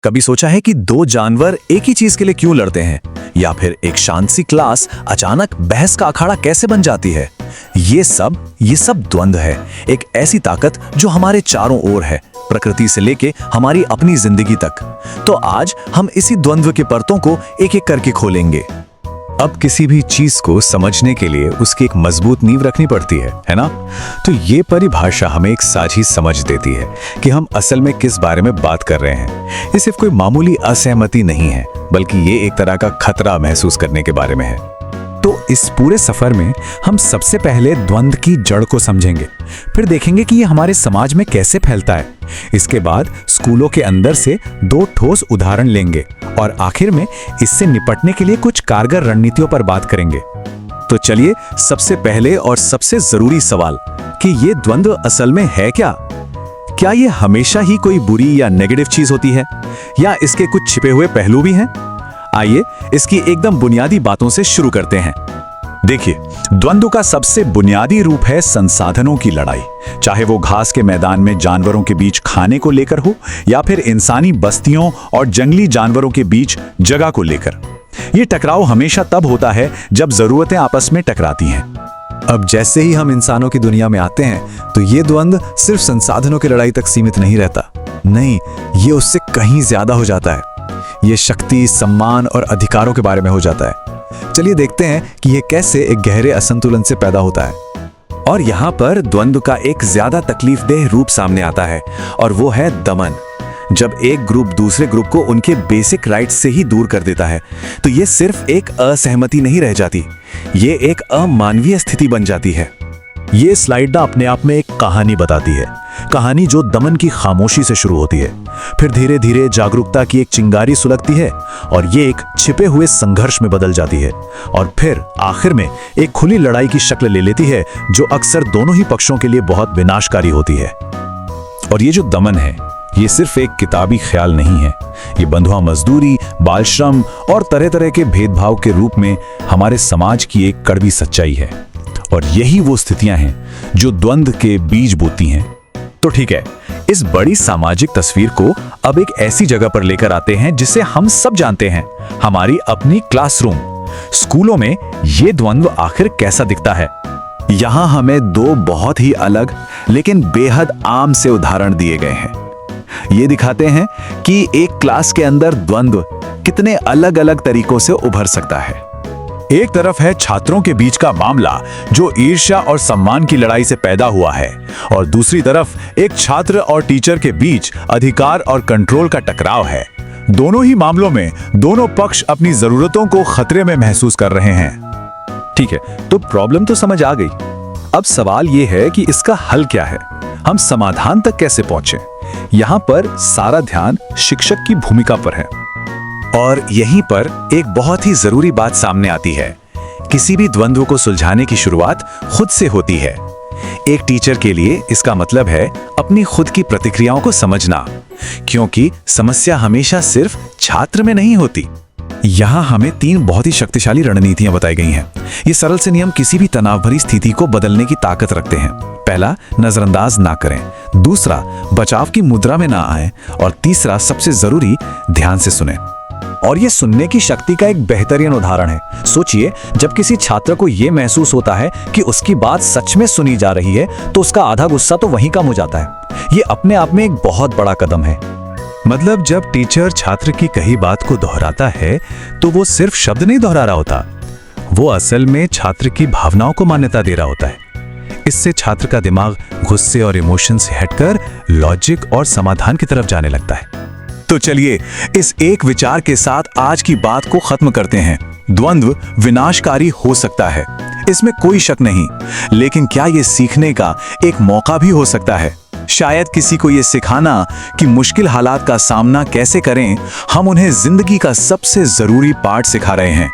कभी सोचा है कि दो जानवर एक ही चीज के लिए क्यों लड़ते हैं, या फिर एक शांत सी क्लास अचानक बहस का अखाड़ा कैसे बन जाती है? ये सब द्वंद्व है, एक ऐसी ताकत जो हमारे चारों ओर है, प्रकृति से लेके हमारी अपनी जिंदगी तक। तो आज हम इसी द्वंद्व के परतों को एक एक करके खोलेंगे। अब किसी भी चीज को समझने के लिए उसकी एक मजबूत नींव रखनी पड़ती है ना? तो ये परिभाषा हमें एक साझी समझ देती है कि हम असल में किस बारे में बात कर रहे हैं। ये सिर्फ कोई मामूली असहमति नहीं है, बल्कि ये एक तरह का खतरा महसूस करने के बारे में है। तो इस पूरे सफर में हम सबसे पहले द्वंद्व की जड़ को समझेंगे, फिर देखेंगे कि ये हमारे समाज में कैसे फैलता है। इसके बाद स्कूलों के अंदर से दो ठोस उदाहरण लेंगे और आखिर में इससे निपटने के लिए कुछ कारगर रणनीतियों पर बात करेंगे। तो चलिए, सबसे पहले और सबसे जरूरी सवाल कि ये द्वंद्व असल में है क्या? क्या ये हमेशा ही कोई बुरी या नेगेटिव चीज होती है, या इसके कुछ छिपे हुए पहलू भी हैं? आइए इसकी एकदम बुनियादी बातों से शुरू करते हैं। देखिए, द्वंद्व का सबसे बुनियादी रूप है संसाधनों की लड़ाई। चाहे वो घास के मैदान में जानवरों के बीच खाने को लेकर हो, या फिर इंसानी बस्तियों और जंगली जानवरों के बीच जगह को लेकर। ये टकराव हमेशा तब होता है जब जरूरतें आपस में टकराती हैं। अब जैसे ही हम इंसानों की दुनिया में आते हैं, तो ये द्वंद्व सिर्फ संसाधनों की लड़ाई तक सीमित नहीं रहता। नहीं, ये उससे कहीं ज्यादा हो जाता है। ये शक्ति, सम्मान और अधिकारों के बारे में हो जाता है। चलिए देखते हैं कि ये कैसे एक गहरे असंतुलन से पैदा होता है। और यहाँ पर द्वंद्व का एक ज्यादा तकलीफदेह रूप सामने आता है, और वो है दमन। जब एक ग्रुप दूसरे ग्रुप को उनके बेसिक राइट्स से ही दूर कर देता है, तो ये सिर्फ एक असहमति नहीं रह जाती, ये एक अमानवीय स्थिति बन जाती है। ये स्लाइड ना अपने आप में एक कहानी बताती है, कहानी जो दमन की खामोशी से शुरू होती है, फिर धीरे धीरे जागरूकता की एक चिंगारी सुलगती है, और ये एक छिपे हुए संघर्ष में बदल जाती है, और फिर आखिर में एक खुली लड़ाई की शक्ल ले लेती है, जो अक्सर दोनों ही पक्षों के लिए बहुत विनाशकारी होती है। और ये जो दमन है, ये सिर्फ एक किताबी ख्याल नहीं है। ये बंधुआ मजदूरी, बाल श्रम और तरह तरह के भेदभाव के रूप में हमारे समाज की एक कड़वी सच्चाई है। और यही वो स्थितियां हैं जो द्वंद्व के बीज बोती हैं। तो ठीक है, इस बड़ी सामाजिक तस्वीर को अब एक ऐसी जगह पर लेकर आते हैं जिसे हम सब जानते हैं, हमारी अपनी क्लासरूम। स्कूलों में ये द्वंद्व आखिर कैसा दिखता है? यहां हमें दो बहुत ही अलग लेकिन बेहद आम से उदाहरण दिए गए हैं। ये दिखाते हैं कि एक क्लास के अंदर द्वंद्व कितने अलग अलग तरीकों से उभर सकता है। एक तरफ है छात्रों के बीच का मामला, जो ईर्ष्या और सम्मान की लड़ाई से पैदा हुआ है, और दूसरी तरफ एक छात्र और टीचर के बीच अधिकार और कंट्रोल का टकराव है। दोनों ही मामलों में दोनों पक्ष अपनी जरूरतों को खतरे में महसूस कर रहे हैं। ठीक है, तो प्रॉब्लम तो समझ आ गई। अब सवाल यह है कि इसका हल क्या है, हम समाधान तक कैसे पहुंचे? यहां पर सारा ध्यान शिक्षक की भूमिका पर है। और यहीं पर एक बहुत ही जरूरी बात सामने आती है। किसी भी द्वंद्व को सुलझाने की शुरुआत खुद से होती है। एक टीचर के लिए इसका मतलब है अपनी खुद की प्रतिक्रियाओं को समझना, क्योंकि समस्या हमेशा सिर्फ छात्र में नहीं होती। यहाँ हमें 3 बहुत ही शक्तिशाली रणनीतियां बताई गई हैं। ये सरल से नियम किसी भी तनाव भरी स्थिति को बदलने की ताकत रखते हैं। पहला, नजरअंदाज ना करें। दूसरा, बचाव की मुद्रा में ना आए। और तीसरा, सबसे जरूरी, ध्यान से सुने। और ये सुनने की शक्ति का एक बेहतरीन उदाहरण है। सोचिए, जब किसी छात्र को यह महसूस होता है कि उसकी बात सच में सुनी जा रही है, तो उसका आधा गुस्सा तो वहीं कम हो जाता है। ये अपने आप में एक बहुत बड़ा कदम है। मतलब जब टीचर छात्र की कही बात को दोहराता है, तो वो सिर्फ शब्द नहीं दोहरा रहा होता, वो असल में छात्र की भावनाओं को मान्यता दे रहा होता है। इससे छात्र का दिमाग गुस्से और इमोशन से हटकर लॉजिक और समाधान की तरफ जाने लगता है। तो चलिए, इस एक विचार के साथ आज की बात को खत्म करते हैं। द्वंद्व विनाशकारी हो सकता है, इसमें कोई शक नहीं, लेकिन क्या ये सीखने का एक मौका भी हो सकता है? शायद किसी को ये सिखाना कि मुश्किल हालात का सामना कैसे करें, हम उन्हें जिंदगी का सबसे जरूरी पाठ सिखा रहे हैं।